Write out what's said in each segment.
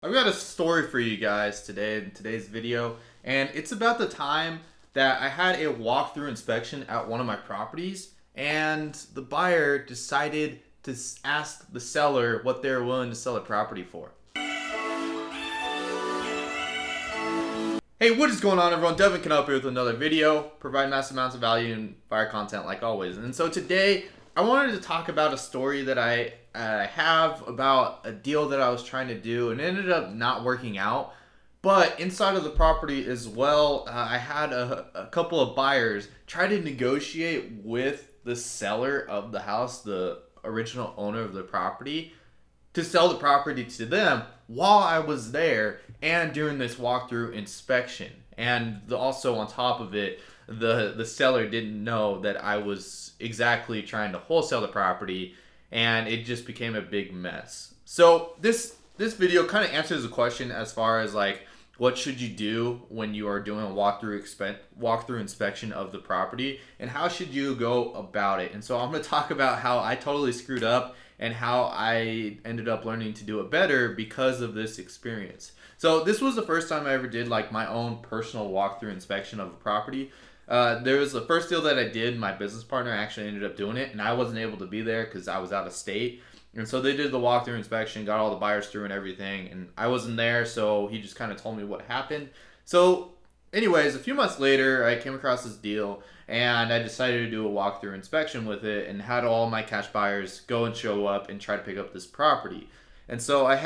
I've got a story for you guys today in today's video, and it's about the time that I had a walkthrough inspection at one of my properties, and the buyer decided to ask the seller what they're willing to sell the property for. Hey, what is going on, everyone? Devin can help you with another video, provide massive amounts of value and fire content like always. And so today, I wanted to talk about a story that I have about a deal that I was trying to do and it ended up not working out. But inside of the property as well, I had a couple of buyers try to negotiate with the seller of the house, the original owner of the property, to sell the property to them while I was there and during this walkthrough inspection. And also on top of it, the seller didn't know that I was exactly trying to wholesale the property, and it just became a big mess. So this video kind of answers the question as far as like what should you do when you are doing a walkthrough inspection of the property, and how should you go about it. And so I'm going to talk about how I totally screwed up and how I ended up learning to do it better because of this experience. So this was the first time I ever did like my own personal walkthrough inspection of a property. There was the first deal that I did. My business partner actually ended up doing it, and I wasn't able to be there because I was out of state. And so they did the walkthrough inspection, got all the buyers through and everything, and I wasn't there, so he just kind of told me what happened. So anyways, a few months later, I came across this deal, and I decided to do a walkthrough inspection with it and had all my cash buyers go and show up and try to pick up this property. And so I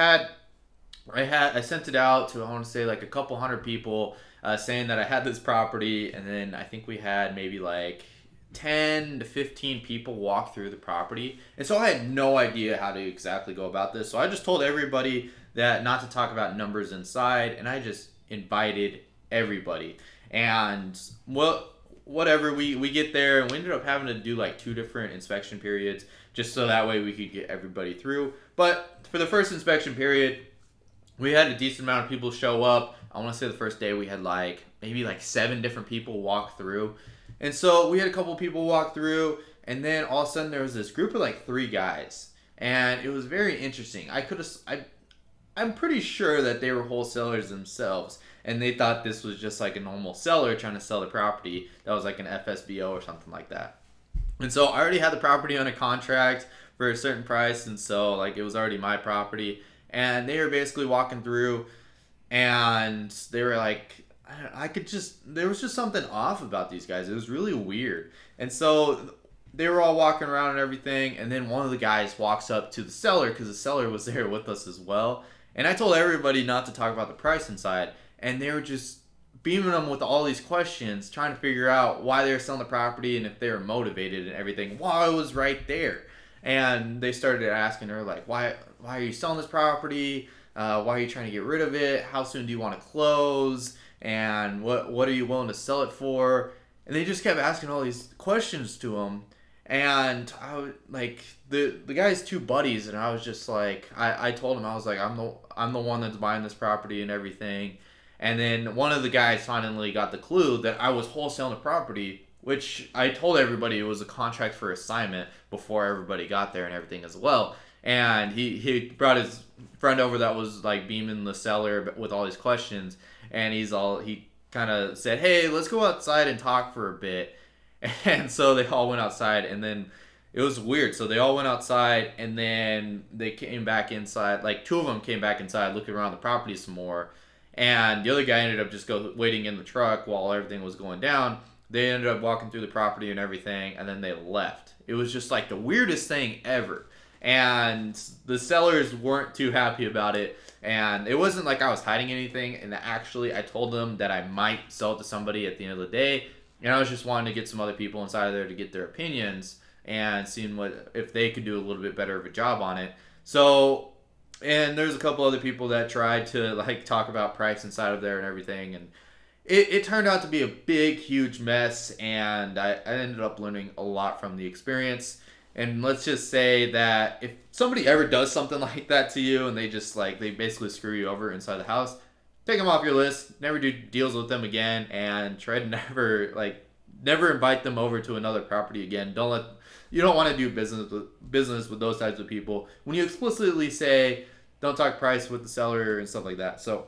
sent it out to, I want to say, like a couple hundred people, saying that I had this property, and then I think we had maybe like 10 to 15 people walk through the property. And so I had no idea how to exactly go about this. So I just told everybody that not to talk about numbers inside, and I just invited everybody. And well, whatever, we get there, and we ended up having to do like 2 different inspection periods just so that way we could get everybody through. But for the first inspection period, we had a decent amount of people show up. I want to say the first day we had like maybe like 7 different people walk through. And so we had a couple people walk through, and then all of a sudden there was this group of like 3 guys. And it was very interesting. I'm pretty sure that they were wholesalers themselves, and they thought this was just like a normal seller trying to sell the property that was like an FSBO or something like that. And so I already had the property on a contract for a certain price, and so like it was already my property. And they were basically walking through, and they were like, there was just something off about these guys. It was really weird. And so they were all walking around and everything, and then one of the guys walks up to the seller, because the seller was there with us as well. And I told everybody not to talk about the price inside, and they were just beaming them with all these questions, trying to figure out why they were selling the property and if they were motivated and everything while I was right there. And they started asking her like, why are you selling this property? Why are you trying to get rid of it? How soon do you want to close? And what are you willing to sell it for? And they just kept asking all these questions to him. And I was like, the guy's 2 buddies, and I was just like, I told him, I was like, I'm the one that's buying this property and everything. And then one of the guys finally got the clue that I was wholesaling the property, which I told everybody it was a contract for assignment before everybody got there and everything as well. And he brought his friend over that was like beaming the seller with all these questions, and he kind of said, hey, let's go outside and talk for a bit. And so they all went outside, and then it was weird. So they all went outside, and then they came back inside. Like 2 of them came back inside looking around the property some more, and the other guy ended up just waiting in the truck while everything was going down. They ended up walking through the property and everything, and then they left. It was just like the weirdest thing ever. And the sellers weren't too happy about it. And it wasn't like I was hiding anything. And actually, I told them that I might sell it to somebody at the end of the day. And I was just wanting to get some other people inside of there to get their opinions and seeing if they could do a little bit better of a job on it. So, and there's a couple other people that tried to like talk about price inside of there and everything. And it turned out to be a big, huge mess. And I ended up learning a lot from the experience. And let's just say that if somebody ever does something like that to you, and they basically screw you over inside the house, take them off your list, never do deals with them again, and try to never invite them over to another property again. You don't want to do business with those types of people. When you explicitly say don't talk price with the seller and stuff like that. So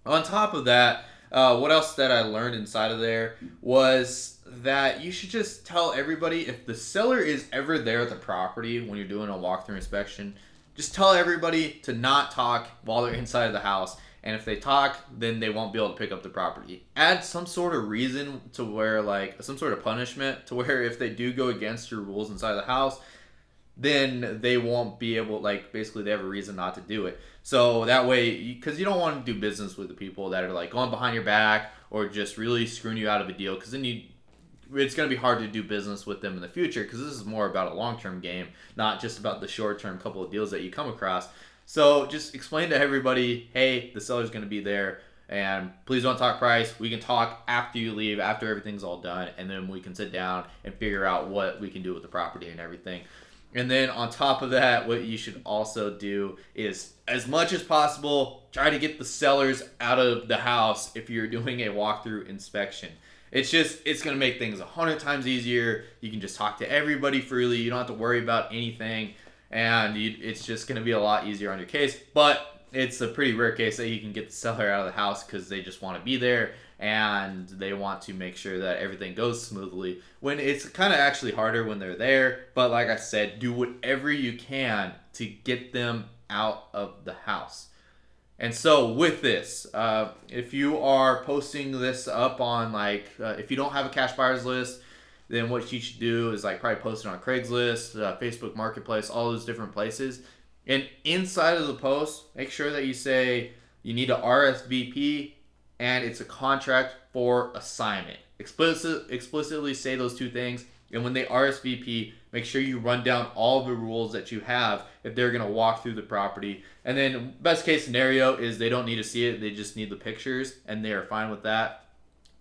on top of that, what else that I learned inside of there was that you should just tell everybody, if the seller is ever there at the property when you're doing a walkthrough inspection, just tell everybody to not talk while they're inside of the house. And if they talk, then they won't be able to pick up the property. Add some sort of reason to where, like, some sort of punishment to where if they do go against your rules inside of the house, then they won't be able, like, basically they have a reason not to do it. So that way, because you don't want to do business with the people that are like going behind your back or just really screwing you out of a deal, because then it's going to be hard to do business with them in the future, because this is more about a long-term game, not just about the short-term couple of deals that you come across. So just explain to everybody, hey, the seller's going to be there, and please don't talk price. We can talk after you leave, after everything's all done, and then we can sit down and figure out what we can do with the property and everything. And then on top of that, what you should also do is, as much as possible, try to get the sellers out of the house if you're doing a walkthrough inspection. It's going to make things 100 times easier. You can just talk to everybody freely. You don't have to worry about anything. And it's just going to be a lot easier on your case. But it's a pretty rare case that you can get the seller out of the house because they just want to be there and they want to make sure that everything goes smoothly, when it's kind of actually harder when they're there. But like I said, do whatever you can to get them out of the house. And so with this, if you are posting this up on, like, if you don't have a cash buyers list, then what you should do is like probably post it on Craigslist, Facebook Marketplace, all those different places. And inside of the post, make sure that you say you need a RSVP and it's a contract for assignment. Explicitly say those two things. And when they RSVP, make sure you run down all the rules that you have if they're going to walk through the property. And then best case scenario is they don't need to see it. They just need the pictures, and they are fine with that.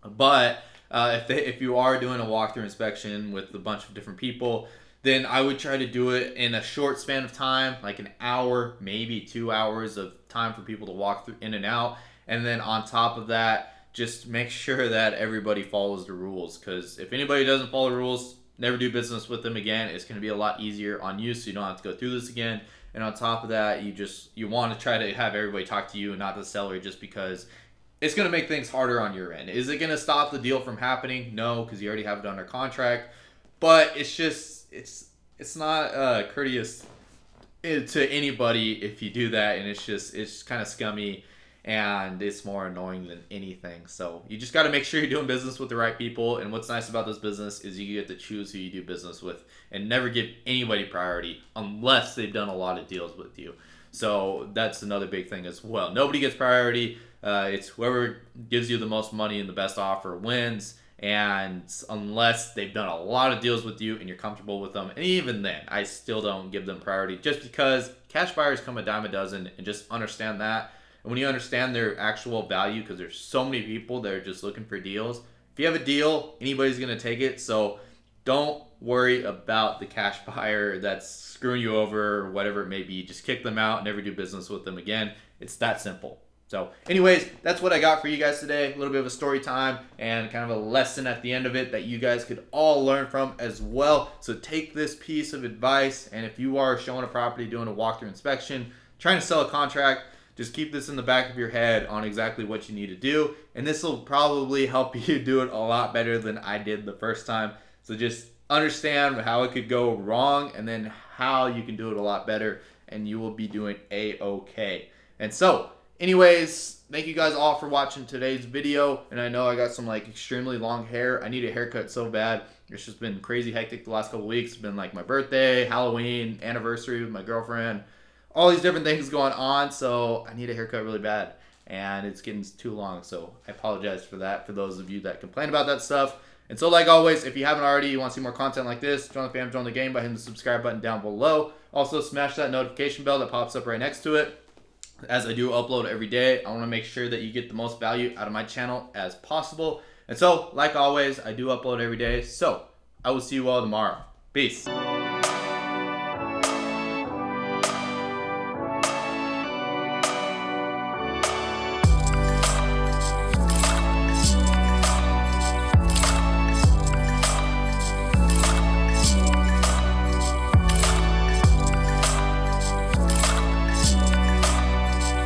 But if you are doing a walkthrough inspection with a bunch of different people, then I would try to do it in a short span of time, like an hour, maybe 2 hours of time for people to walk through in and out. And then on top of that, just make sure that everybody follows the rules, because if anybody doesn't follow the rules, never do business with them again. It's going to be a lot easier on you, so you don't have to go through this again. And on top of that, you want to try to have everybody talk to you and not the seller, just because it's going to make things harder on your end. Is it going to stop the deal from happening? No, because you already have it under contract. But it's not courteous to anybody if you do that, and it's kind of scummy. And it's more annoying than anything. So you just got to make sure you're doing business with the right people. And what's nice about this business is you get to choose who you do business with, and never give anybody priority unless they've done a lot of deals with you. So that's another big thing as well. Nobody gets priority. It's whoever gives you the most money and the best offer wins. And unless they've done a lot of deals with you and you're comfortable with them, and even then, I still don't give them priority, just because cash buyers come a dime a dozen, and just understand that. And when you understand their actual value, because there's so many people that are just looking for deals, if you have a deal, anybody's going to take it. So don't worry about the cash buyer that's screwing you over or whatever it may be. Just kick them out and never do business with them again. It's that simple. So anyways, that's what I got for you guys today. A little bit of a story time and kind of a lesson at the end of it that you guys could all learn from as well. So take this piece of advice, and if you are showing a property, doing a walkthrough inspection, trying to sell a contract, just keep this in the back of your head on exactly what you need to do. And this will probably help you do it a lot better than I did the first time. So just understand how it could go wrong, and then how you can do it a lot better, and you will be doing A-okay. And so anyways, thank you guys all for watching today's video. And I know I got some like extremely long hair. I need a haircut so bad. It's just been crazy hectic the last couple weeks. It's been like my birthday, Halloween, anniversary with my girlfriend, all these different things going on. So I need a haircut really bad, and it's getting too long. So I apologize for that, for those of you that complain about that stuff. And so like always, if you haven't already, you want to see more content like this, join the fam, join the game by hitting the subscribe button down below. Also smash that notification bell that pops up right next to it. As I do upload every day, I want to make sure that you get the most value out of my channel as possible. And so, like always, I do upload every day. So, I will see you all tomorrow. Peace.